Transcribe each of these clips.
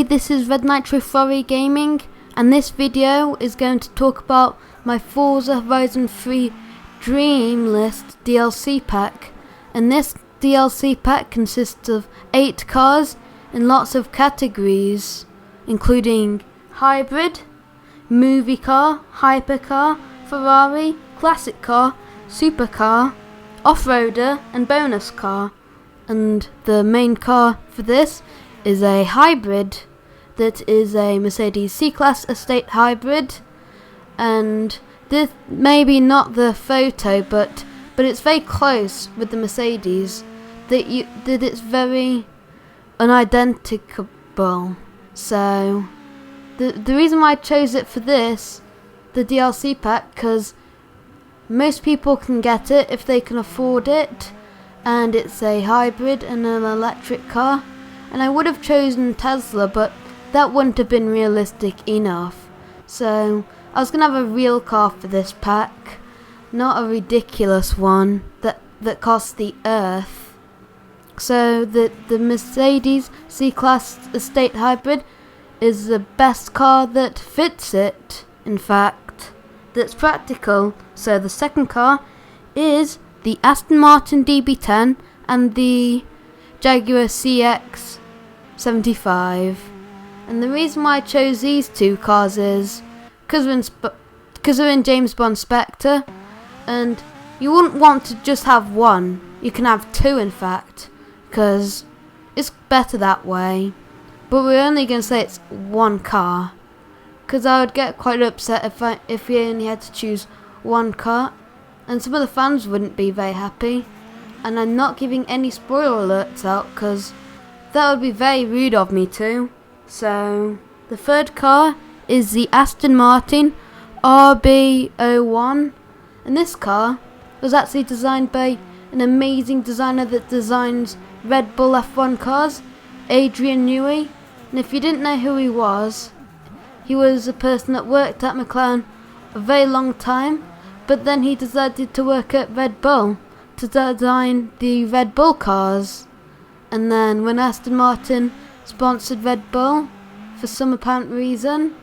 everybody, this is Red Nitro Ferrari Gaming, and this video is going to talk about my Forza Horizon 3 Dream List DLC pack. And this DLC pack consists of 8 cars in lots of categories, including hybrid, movie car, hypercar, Ferrari, classic car, supercar, off-roader and bonus car. And the main car for this is a hybrid that is a Mercedes C-Class estate hybrid, and this maybe not the photo, but it's very close with the Mercedes, that it's very unidentifiable. So the reason why I chose it for this, the DLC pack, because most people can get it if they can afford it, and it's a hybrid and an electric car. And I would have chosen Tesla, but that wouldn't have been realistic enough. So I was going to have a real car for this pack, not a ridiculous one that costs the earth. So the Mercedes C-Class estate hybrid is the best car that fits it, in fact, that's practical. So the second car is the Aston Martin DB10 and the Jaguar CX-75. And the reason why I chose these two cars is because they're in James Bond Spectre, and you wouldn't want to just have one. You can have two, in fact, because it's better that way. But we're only going to say it's one car, because I would get quite upset if we only had to choose one car, and some of the fans wouldn't be very happy. And I'm not giving any spoiler alerts out, because that would be very rude of me too. So the third car is the Aston Martin RB01, and this car was actually designed by an amazing designer that designs Red Bull F1 cars, Adrian Newey. And if you didn't know who he was a person that worked at McLaren a very long time, but then he decided to work at Red Bull to design the Red Bull cars. And then when Aston Martin sponsored Red Bull for some apparent reason,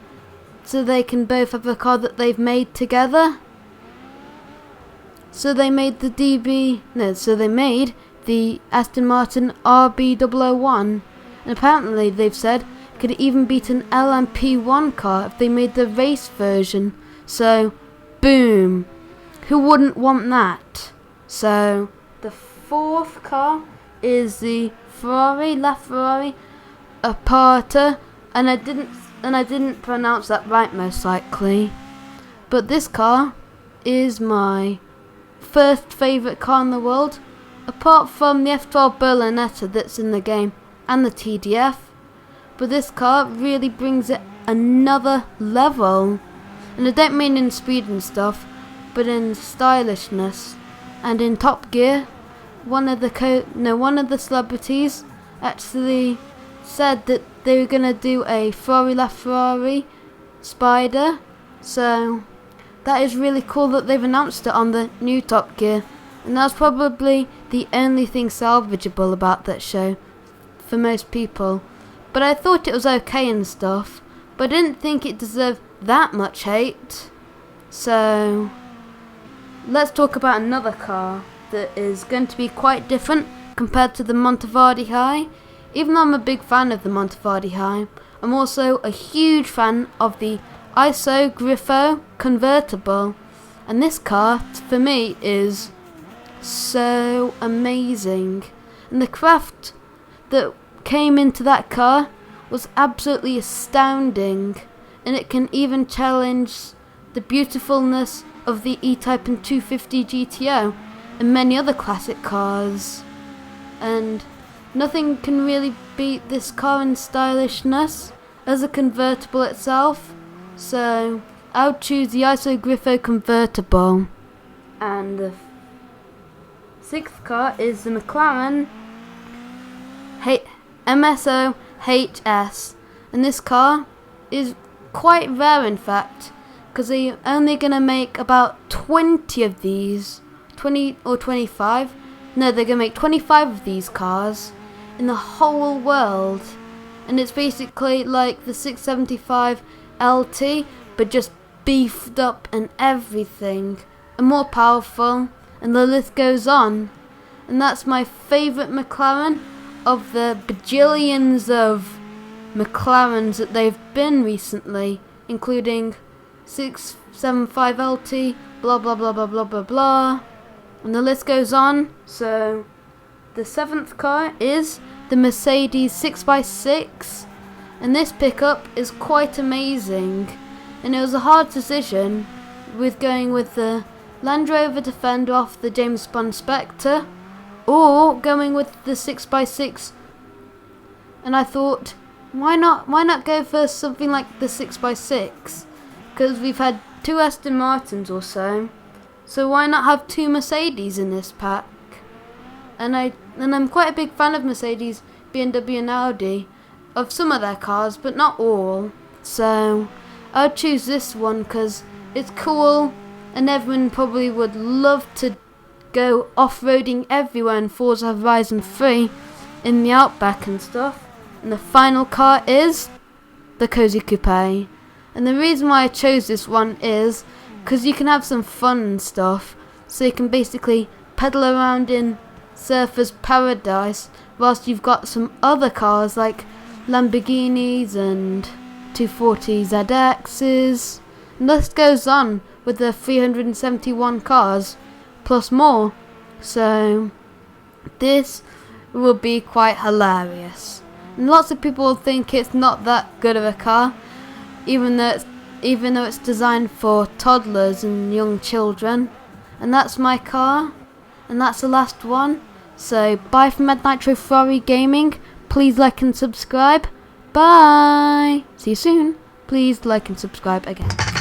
so they can both have a car that they've made together, so they made the Aston Martin RB001, and apparently they've said it could even beat an LMP1 car if they made the race version. So boom, who wouldn't want that? So the fourth car is the Ferrari LaFerrari Aperta, and I didn't pronounce that right, most likely. But this car is my first favourite car in the world, apart from the F12 Berlinetta that's in the game and the TDF. But this car really brings it another level, and I don't mean in speed and stuff, but in stylishness. And in Top Gear, one of the celebrities actually said that they were going to do a Ferrari LaFerrari Spider. So that is really cool that they've announced it on the new Top Gear. And that's probably the only thing salvageable about that show for most people. But I thought it was okay and stuff, but I didn't think it deserved that much hate. So let's talk about another car that is going to be quite different compared to the Monteverdi High. Even though I'm a big fan of the Monteverdi High, I'm also a huge fan of the ISO Griffo convertible. And this car, for me, is so amazing. And the craft that came into that car was absolutely astounding. And it can even challenge the beautifulness of the E-Type and 250 GTO and many other classic cars. And nothing can really beat this car in stylishness as a convertible itself. So I would choose the ISO Griffo convertible. And the sixth car is the McLaren MSO HS. And this car is quite rare, in fact, because they're only going to make about 20 of these. 20 or 25. No, they're going to make 25 of these cars in the whole world. and it's basically like the 675 LT, but just beefed up and everything, and more powerful, and the list goes on. And that's my favourite McLaren of the bajillions of McLarens that they've been recently, including 675 LT, blah blah blah blah blah blah blah, and the list goes on. So the 7th car is the Mercedes 6x6, and this pickup is quite amazing, and it was a hard decision with going with the Land Rover Defender off the James Bond Spectre or going with the 6x6, and I thought, why not go for something like the 6x6, because we've had 2 Aston Martins or so why not have 2 Mercedes in this pack? And I'm quite a big fan of Mercedes, BMW and Audi, of some of their cars, but not all. So I'll choose this one because it's cool, and everyone probably would love to go off-roading everywhere in Forza Horizon 3 in the Outback and stuff. And the final car is the Cozy Coupe. And the reason why I chose this one is because you can have some fun and stuff. So you can basically pedal around in Surfer's Paradise whilst you've got some other cars like Lamborghinis and 240 ZXs. And the list goes on with the 371 cars plus more. So this will be quite hilarious. And lots of people think it's not that good of a car, even though it's designed for toddlers and young children. And that's my car, and that's the last one. So bye from Nitro Ferrari Gaming. Please like and subscribe. Bye. See you soon. Please like and subscribe again.